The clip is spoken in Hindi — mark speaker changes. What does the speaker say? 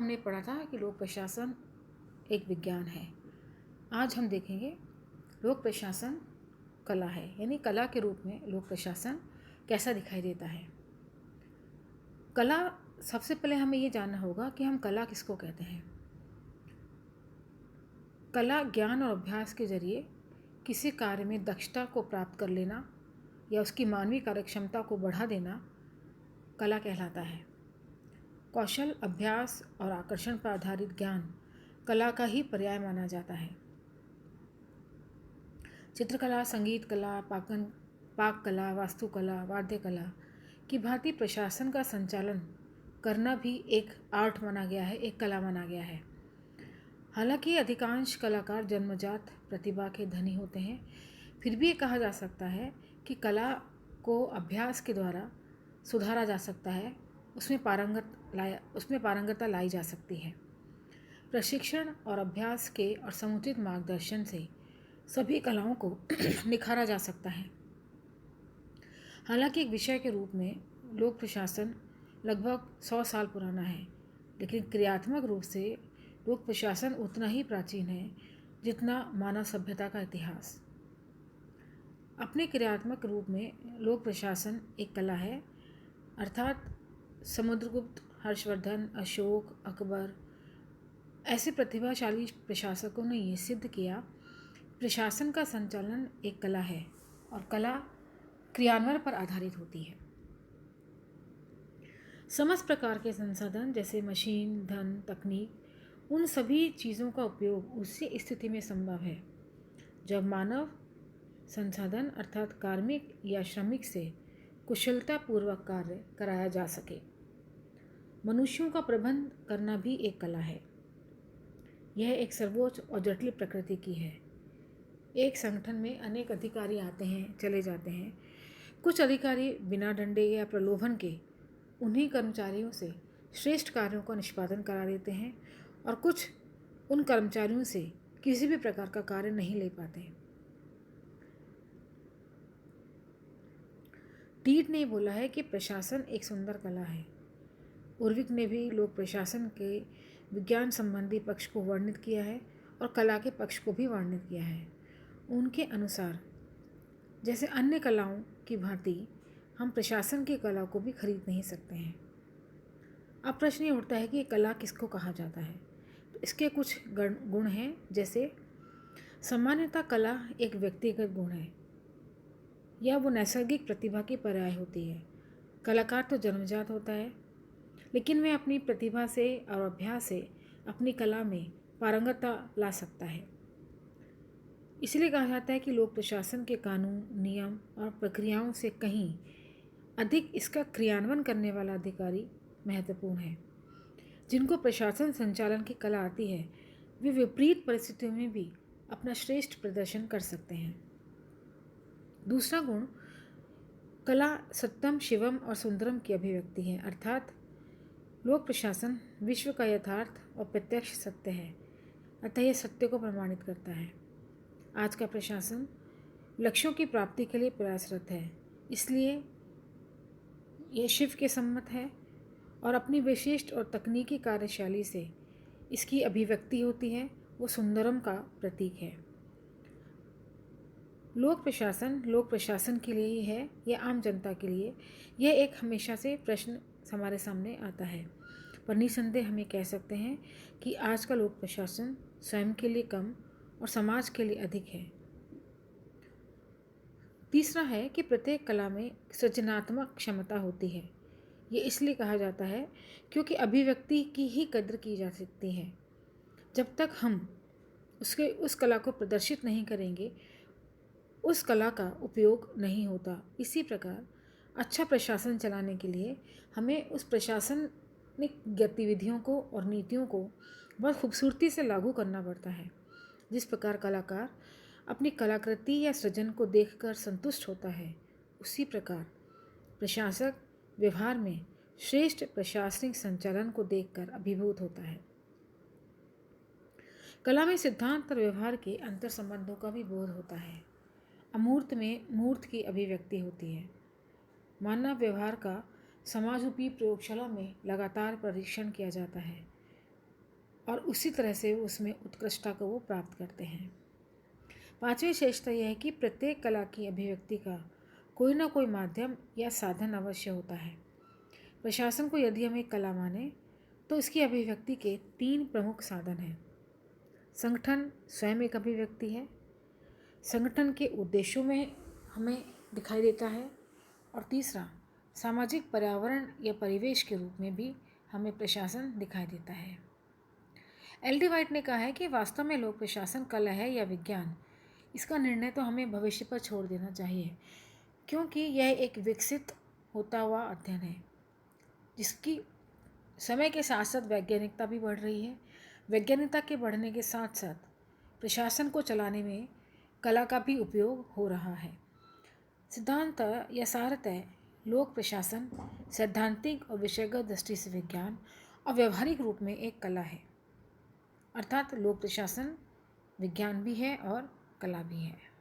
Speaker 1: हमने पढ़ा था कि लोक प्रशासन एक विज्ञान है। आज हम देखेंगे लोक प्रशासन कला है, यानी कला के रूप में लोक प्रशासन कैसा दिखाई देता है। कला, सबसे पहले हमें ये जानना होगा कि हम कला किसको कहते हैं। कला ज्ञान और अभ्यास के जरिए किसी कार्य में दक्षता को प्राप्त कर लेना या उसकी मानवीय कार्यक्षमता को बढ़ा देना कला कहलाता है। कौशल, अभ्यास और आकर्षण पर आधारित ज्ञान कला का ही पर्याय माना जाता है। चित्रकला, संगीत कला, पाक कला, वास्तुकला, वाद्य कला की भांति प्रशासन का संचालन करना भी एक आर्ट माना गया है, एक कला माना गया है। हालांकि अधिकांश कलाकार जन्मजात प्रतिभा के धनी होते हैं, फिर भी ये कहा जा सकता है कि कला को अभ्यास के द्वारा सुधारा जा सकता है, उसमें पारंगतता लाई जा सकती है। प्रशिक्षण और अभ्यास के और समुचित मार्गदर्शन से सभी कलाओं को निखारा जा सकता है। हालांकि एक विषय के रूप में लोक प्रशासन लगभग 100 साल पुराना है, लेकिन क्रियात्मक रूप से लोक प्रशासन उतना ही प्राचीन है जितना मानव सभ्यता का इतिहास। अपने क्रियात्मक रूप में लोक प्रशासन एक कला है, अर्थात समुद्रगुप्त, हर्षवर्धन, अशोक, अकबर ऐसे प्रतिभाशाली प्रशासकों ने ये सिद्ध किया, प्रशासन का संचालन एक कला है और कला क्रियान्वयन पर आधारित होती है। समस्त प्रकार के संसाधन जैसे मशीन, धन, तकनीक, उन सभी चीज़ों का उपयोग उसी स्थिति में संभव है जब मानव संसाधन अर्थात कार्मिक या श्रमिक से कुशलतापूर्वक कार्य कराया जा सके। मनुष्यों का प्रबंध करना भी एक कला है। यह एक सर्वोच्च और जटिल प्रकृति की है। एक संगठन में अनेक अधिकारी आते हैं, चले जाते हैं। कुछ अधिकारी बिना डंडे या प्रलोभन के उन्हीं कर्मचारियों से श्रेष्ठ कार्यों का निष्पादन करा देते हैं और कुछ उन कर्मचारियों से किसी भी प्रकार का कार्य नहीं ले पाते। टीट ने बोला है कि प्रशासन एक सुंदर कला है। उर्विक ने भी लोक प्रशासन के विज्ञान संबंधी पक्ष को वर्णित किया है और कला के पक्ष को भी वर्णित किया है। उनके अनुसार जैसे अन्य कलाओं की भांति हम प्रशासन की कला को भी खरीद नहीं सकते हैं। अब प्रश्न ये उठता है कि ये कला किसको कहा जाता है। तो इसके कुछ गुण हैं, जैसे सामान्यतः कला एक व्यक्तिगत गुण है या वो नैसर्गिक प्रतिभा की पर्याय होती है। कलाकार तो जन्मजात होता है, लेकिन वह अपनी प्रतिभा से और अभ्यास से अपनी कला में पारंगतता ला सकता है। इसलिए कहा जाता है कि लोक प्रशासन के कानून, नियम और प्रक्रियाओं से कहीं अधिक इसका क्रियान्वयन करने वाला अधिकारी महत्वपूर्ण है। जिनको प्रशासन संचालन की कला आती है, वे विपरीत परिस्थितियों में भी अपना श्रेष्ठ प्रदर्शन कर सकते हैं। दूसरा गुण, कला सत्यम, शिवम और सुंदरम की अभिव्यक्ति है, अर्थात लोक प्रशासन विश्व का यथार्थ और प्रत्यक्ष सत्य है, अतः यह सत्य को प्रमाणित करता है। आज का प्रशासन लक्ष्यों की प्राप्ति के लिए प्रयासरत है, इसलिए यह शिव के सम्मत है और अपनी विशिष्ट और तकनीकी कार्यशैली से इसकी अभिव्यक्ति होती है, वो सुंदरम का प्रतीक है। लोक प्रशासन के लिए ही है या आम जनता के लिए, यह एक हमेशा से प्रश्न हमारे सामने आता है, पर निसंदेह हम ये कह सकते हैं कि आज का लोक प्रशासन स्वयं के लिए कम और समाज के लिए अधिक है। तीसरा है कि प्रत्येक कला में सृजनात्मक क्षमता होती है। ये इसलिए कहा जाता है क्योंकि अभिव्यक्ति की ही कद्र की जा सकती है। जब तक हम उस कला को प्रदर्शित नहीं करेंगे, उस कला का उपयोग नहीं होता। इसी प्रकार अच्छा प्रशासन चलाने के लिए हमें उस प्रशासनिक गतिविधियों को और नीतियों को बहुत खूबसूरती से लागू करना पड़ता है। जिस प्रकार कलाकार अपनी कलाकृति या सृजन को देखकर संतुष्ट होता है, उसी प्रकार प्रशासक व्यवहार में श्रेष्ठ प्रशासनिक संचालन को देखकर अभिभूत होता है। कला में सिद्धांत और व्यवहार के अंतर संबंधों का भी बोध होता है। अमूर्त में मूर्त की अभिव्यक्ति होती है। मानव व्यवहार का समाजरूपी प्रयोगशाला में लगातार परीक्षण किया जाता है। और उसी तरह से उसमें उत्कृष्टता को वो प्राप्त करते हैं। पांचवी विशेषता यह है कि प्रत्येक कला की अभिव्यक्ति का कोई ना कोई माध्यम या साधन अवश्य होता है। प्रशासन को यदि हम एक कला माने तो इसकी अभिव्यक्ति के 3 प्रमुख साधन हैं। संगठन स्वयं एक अभिव्यक्ति है, संगठन के उद्देश्यों में हमें दिखाई देता है, और तीसरा सामाजिक पर्यावरण या परिवेश के रूप में भी हमें प्रशासन दिखाई देता है। एल.डी. वाइट ने कहा है कि वास्तव में लोक प्रशासन कला है या विज्ञान, इसका निर्णय तो हमें भविष्य पर छोड़ देना चाहिए, क्योंकि यह एक विकसित होता हुआ अध्ययन है जिसकी समय के साथ साथ वैज्ञानिकता भी बढ़ रही है। वैज्ञानिकता के बढ़ने के साथ साथ प्रशासन को चलाने में कला का भी उपयोग हो रहा है। सिद्धांततः या सारतः लोक प्रशासन सैद्धांतिक और विषयगत दृष्टि से विज्ञान और व्यवहारिक रूप में एक कला है, अर्थात लोक प्रशासन विज्ञान भी है और कला भी है।